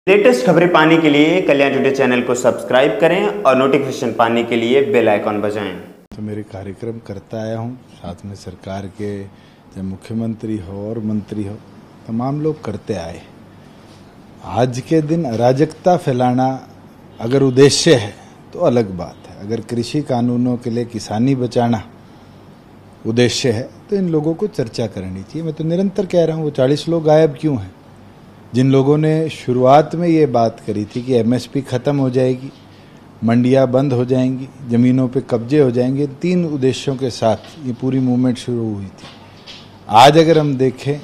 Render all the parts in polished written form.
Latest खबरें पाने के लिए कल्याण टुडे चैनल को सब्सक्राइब करें और नोटिफिकेशन पाने के लिए बेल आइकॉन बजाएं। तो मेरे कार्यक्रम करता आया हूँ, साथ में सरकार के चाहे मुख्यमंत्री हो और मंत्री हो, तमाम लोग करते आए। आज के दिन अराजकता फैलाना अगर उद्देश्य है तो अलग बात है। अगर कृषि कानूनों के लिए किसानी बचाना उद्देश्य है तो इन लोगों को चर्चा करनी चाहिए। मैं तो निरंतर कह रहा हूँ, वो 40 लोग गायब क्यों हैं? जिन लोगों ने शुरुआत में ये बात करी थी कि एमएसपी ख़त्म हो जाएगी, मंडियां बंद हो जाएंगी, ज़मीनों पे कब्जे हो जाएंगे, 3 उद्देश्यों के साथ ये पूरी मूवमेंट शुरू हुई थी। आज अगर हम देखें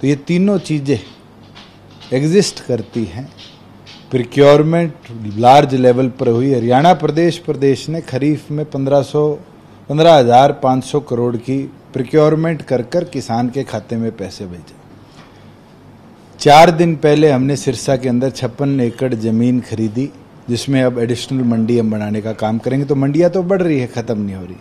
तो ये तीनों चीज़ें एग्जिस्ट करती हैं। प्रिक्योरमेंट लार्ज लेवल पर हुई। हरियाणा प्रदेश ने खरीफ में 15,500 करोड़ की प्रिक्योरमेंट कर किसान के खाते में पैसे भेजे। 4 दिन पहले हमने सिरसा के अंदर 56 एकड़ ज़मीन खरीदी, जिसमें अब एडिशनल मंडी हम बनाने का काम करेंगे। तो मंडियाँ तो बढ़ रही है, ख़त्म नहीं हो रही।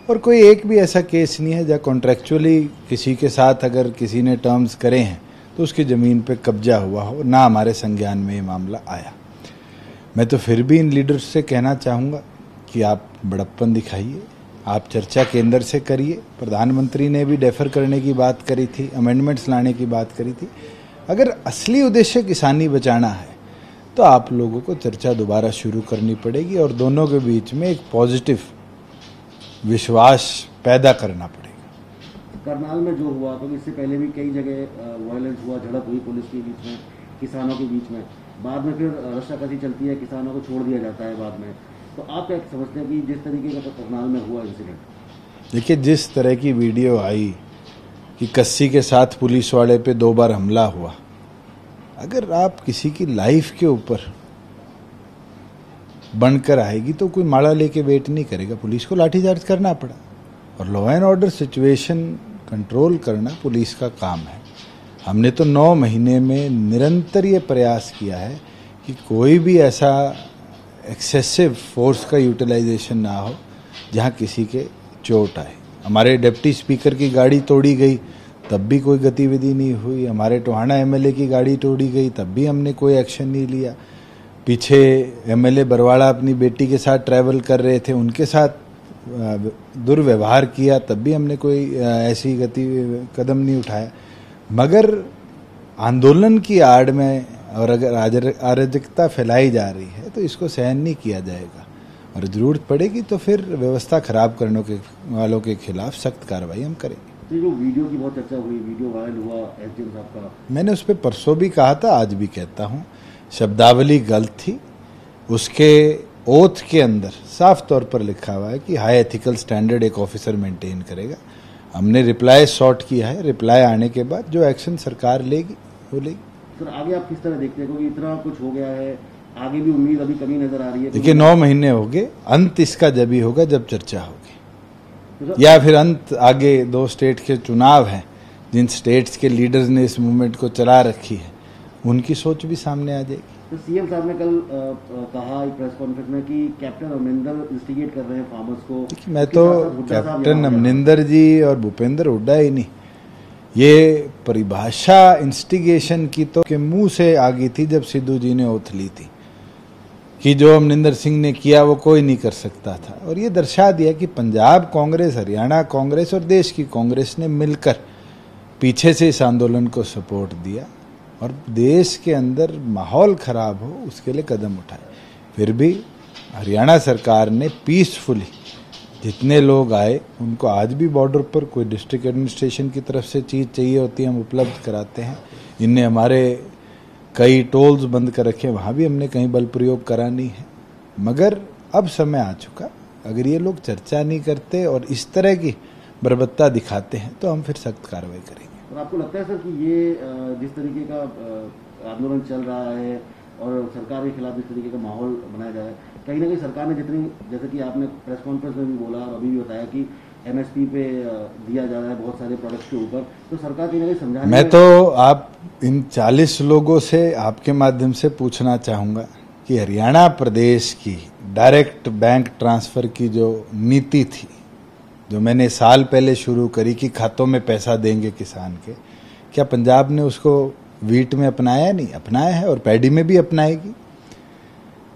और कोई एक भी ऐसा केस नहीं है जहाँ कॉन्ट्रेक्चुअली किसी के साथ अगर किसी ने टर्म्स करे हैं तो उसकी ज़मीन पे कब्जा हुआ हो, ना हमारे संज्ञान में ये मामला आया। मैं तो फिर भी इन लीडर्स से कहना चाहूँगा कि आप बड़प्पन दिखाइए, आप चर्चा केंद्र से करिए। प्रधानमंत्री ने भी डेफर करने की बात करी थी, अमेंडमेंट्स लाने की बात करी थी। अगर असली उद्देश्य किसानी बचाना है तो आप लोगों को चर्चा दोबारा शुरू करनी पड़ेगी और दोनों के बीच में एक पॉजिटिव विश्वास पैदा करना पड़ेगा। करनाल में जो हुआ, तो इससे पहले भी कई जगह वायलेंस हुआ, झड़प हुई पुलिस के बीच में, किसानों के बीच में। बाद में फिर रस्साकसी चलती है, किसानों को छोड़ दिया जाता है बाद में। तो आप क्या समझते हैं कि जिस तरीके का करनाल में हुआ इंसिडेंट? देखिए, जिस तरह की वीडियो आई कि कस्सी के साथ पुलिस वाले पे 2 बार हमला हुआ, अगर आप किसी की लाइफ के ऊपर बनकर आएगी तो कोई माला लेके वेट नहीं करेगा। पुलिस को लाठीचार्ज करना पड़ा और law and order situation control करना पुलिस का काम है। हमने तो 9 महीने में निरंतर ये प्रयास किया है कि कोई भी ऐसा एक्सेसिव फोर्स का यूटिलाइजेशन ना हो जहाँ किसी के चोट आए। हमारे डिप्टी स्पीकर की गाड़ी तोड़ी गई, तब भी कोई गतिविधि नहीं हुई। हमारे टोहाना एमएलए की गाड़ी तोड़ी गई, तब भी हमने कोई एक्शन नहीं लिया। पीछे एमएलए बरवाड़ा अपनी बेटी के साथ ट्रैवल कर रहे थे, उनके साथ दुर्व्यवहार किया, तब भी हमने कोई ऐसी कदम नहीं उठाया। मगर आंदोलन की आड़ में और अगर अराजकता फैलाई जा रही है तो इसको सहन नहीं किया जाएगा और जरूरत पड़ेगी तो फिर व्यवस्था खराब करने वालों के खिलाफ सख्त कार्रवाई हम करेंगे। तो जो वीडियो की बहुत चर्चा हुई, वीडियो वायरल हुआ एसडीएम साहब का, मैंने उस पर परसों भी कहा था, आज भी कहता हूँ, शब्दावली गलत थी। उसके ओथ के अंदर साफ तौर पर लिखा हुआ है कि हाई एथिकल स्टैंडर्ड एक ऑफिसर मेंटेन करेगा। हमने रिप्लाई सॉर्ट किया है, रिप्लाई आने के बाद जो एक्शन सरकार लेगी वो लेगी। सर आगे आप किस तरह देखते हैं, क्योंकि इतना कुछ हो गया है, आगे भी उम्मीद अभी कमी नजर आ रही है? देखिए, 9 महीने हो गए, अंत इसका जब ही होगा जब चर्चा होगी, या फिर अंत आगे 2 स्टेट के चुनाव हैं, जिन स्टेट्स के लीडर्स ने इस मूवमेंट को चला रखी है, उनकी सोच भी सामने आ जाएगी। तो सीएम साहब ने कल कहा एक प्रेस कॉन्फ्रेंस में कि कैप्टन अमरिंदर इंस्टिगेट कर रहे हैं फार्मर्स को। मैं तो कैप्टन अमरिंदर जी और भूपेंद्र हुड्डा ही नहीं, ये परिभाषा इंस्टिगेशन की तो के मुंह से आ गई थी जब सिद्धू जी ने ओथ ली थी कि जो अमरिंदर सिंह ने किया वो कोई नहीं कर सकता था। और ये दर्शा दिया कि पंजाब कांग्रेस, हरियाणा कांग्रेस और देश की कांग्रेस ने मिलकर पीछे से इस आंदोलन को सपोर्ट दिया और देश के अंदर माहौल खराब हो उसके लिए कदम उठाए। फिर भी हरियाणा सरकार ने पीसफुली जितने लोग आए उनको आज भी बॉर्डर पर कोई डिस्ट्रिक्ट एडमिनिस्ट्रेशन की तरफ से चीज़ चाहिए होती है, हम उपलब्ध कराते हैं। इनने हमारे कई टोल्स बंद कर रखे, वहाँ भी हमने कहीं बल प्रयोग करा नहीं है। मगर अब समय आ चुका, अगर ये लोग चर्चा नहीं करते और इस तरह की बर्बरता दिखाते हैं तो हम फिर सख्त कार्रवाई करेंगे। और आपको लगता है सर कि ये जिस तरीके का आंदोलन चल रहा है और सरकार के खिलाफ जिस तरीके का माहौल बनाया जा रहा है, कहीं ना कहीं सरकार ने जितनी, जैसे कि आपने प्रेस कॉन्फ्रेंस में भी बोला और अभी भी बताया कि एमएसपी पे दिया जा रहा है बहुत सारे प्रोडक्ट्स के ऊपर, तो सरकार कहीं ना कहीं समझाने मैं तो आप इन 40 लोगों से आपके माध्यम से पूछना चाहूँगा कि हरियाणा प्रदेश की डायरेक्ट बैंक ट्रांसफ़र की जो नीति थी, जो मैंने साल पहले शुरू करी कि खातों में पैसा देंगे किसान के, क्या पंजाब ने उसको वीट में अपनाया नहीं, अपनाया है और पैडी में भी अपनाएगी।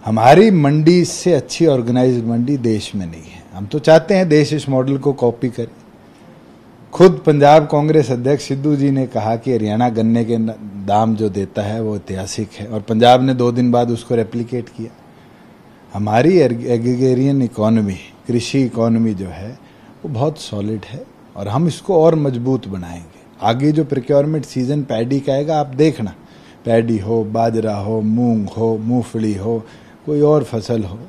हमारी मंडी से अच्छी ऑर्गेनाइज्ड मंडी देश में नहीं है। हम तो चाहते हैं देश इस मॉडल को कॉपी करे। खुद पंजाब कांग्रेस अध्यक्ष सिद्धू जी ने कहा कि हरियाणा गन्ने के दाम जो देता है वो ऐतिहासिक है, और पंजाब ने 2 दिन बाद उसको रेप्लिकेट किया। हमारी एग्रीगेरियन इकोनॉमी, कृषि इकोनॉमी जो है वो बहुत सॉलिड है और हम इसको और मजबूत बनाएंगे। आगे जो प्रोक्योरमेंट सीजन पैडी का आएगा, आप देखना, पैडी हो, बाजरा हो, मूंग हो, मूंगफली हो, कोई और फसल हो,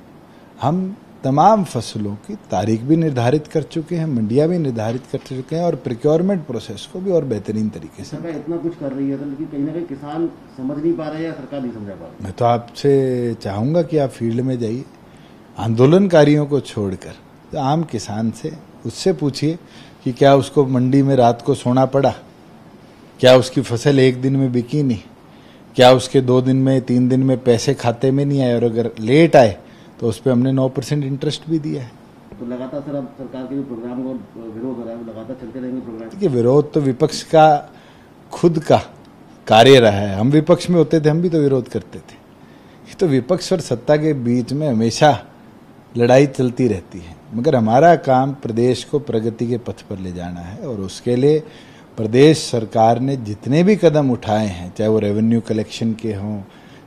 हम तमाम फसलों की तारीख भी निर्धारित कर चुके हैं, मंडियां भी निर्धारित कर चुके हैं और प्रोक्योरमेंट प्रोसेस को भी और बेहतरीन तरीके से। सरकार इतना कुछ कर रही है तो लेकिन कहीं ना कहीं किसान समझ नहीं पा रहे या सरकार नहीं समझा पा रही। मैं तो आपसे चाहूँगा कि आप फील्ड में जाइए, आंदोलनकारियों को छोड़कर तो आम किसान से, उससे पूछिए कि क्या उसको मंडी में रात को सोना पड़ा, क्या उसकी फसल 1 दिन में बिकी नहीं, क्या उसके 2 दिन में 3 दिन में पैसे खाते में नहीं आए, और अगर लेट आए तो उस पर हमने 9% इंटरेस्ट भी दिया है। तो लगातार सर अब सरकार के जो प्रोग्राम का विरोध हो रहा है वो लगातार चलते रहेंगे प्रोग्राम। देखिए, विरोध तो विपक्ष का खुद का कार्य रहा है। हम विपक्ष में होते थे, हम भी तो विरोध करते थे। ये तो विपक्ष और सत्ता के बीच में हमेशा लड़ाई चलती रहती है, मगर हमारा काम प्रदेश को प्रगति के पथ पर ले जाना है और उसके लिए प्रदेश सरकार ने जितने भी कदम उठाए हैं, चाहे वो रेवेन्यू कलेक्शन के हों,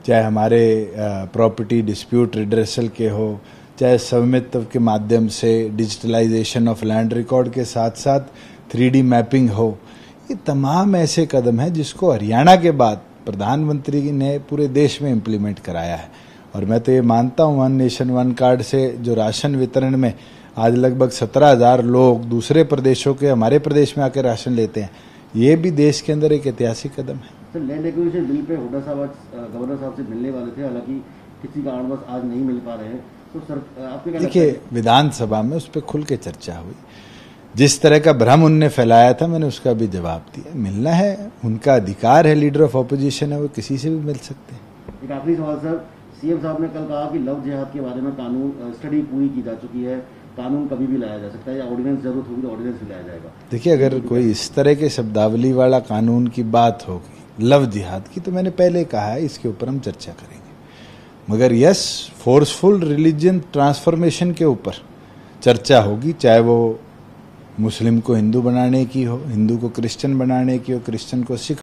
चाहे हमारे प्रॉपर्टी डिस्प्यूट रिड्रेसल के हो, चाहे स्वामित्व के माध्यम से डिजिटलाइजेशन ऑफ लैंड रिकॉर्ड के साथ साथ 3D मैपिंग हो, ये तमाम ऐसे कदम हैं जिसको हरियाणा के बाद प्रधानमंत्री ने पूरे देश में इम्प्लीमेंट कराया है। और मैं तो ये मानता हूँ, वन नेशन वन कार्ड से जो राशन वितरण में आज लगभग 17,000 लोग दूसरे प्रदेशों के हमारे प्रदेश में आकर राशन लेते हैं, ये भी देश के अंदर एक ऐतिहासिक कदम है। Sir, land acquisition bill pay Hooda साहब आज गवर्नर साहब से मिलने वाले थे, हालांकि किसी कारणवश आज नहीं मिल पा रहे हैं। तो सर आपके क्या लगता है? देखिए, विधानसभा में उस पर खुल के चर्चा हुई। जिस तरह का भ्रम उनने फैलाया था, मैंने उसका भी जवाब दिया। मिलना है, उनका अधिकार है, लीडर ऑफ ऑपोजिशन है, वो किसी से भी मिल सकते हैं। एक आखिरी सवाल सर, सीएम साहब ने कल कहा कि लव जिहाद के बारे में कानून स्टडी पूरी की जा चुकी है, कानून कभी भी लाया जा सकता है या ऑर्डिनेंस जरूरत होगी तो ऑर्डिनेंस भी लाया जाएगा। देखिए, अगर कोई इस तरह के शब्दावली वाला कानून की बात होगी लव जिहाद की, तो मैंने पहले कहा है इसके ऊपर हम चर्चा करेंगे। मगर यस, फोर्सफुल रिलीजन ट्रांसफॉर्मेशन के ऊपर चर्चा होगी, चाहे वो मुस्लिम को हिंदू बनाने की हो, हिंदू को क्रिश्चियन बनाने की हो, क्रिश्चियन को सिख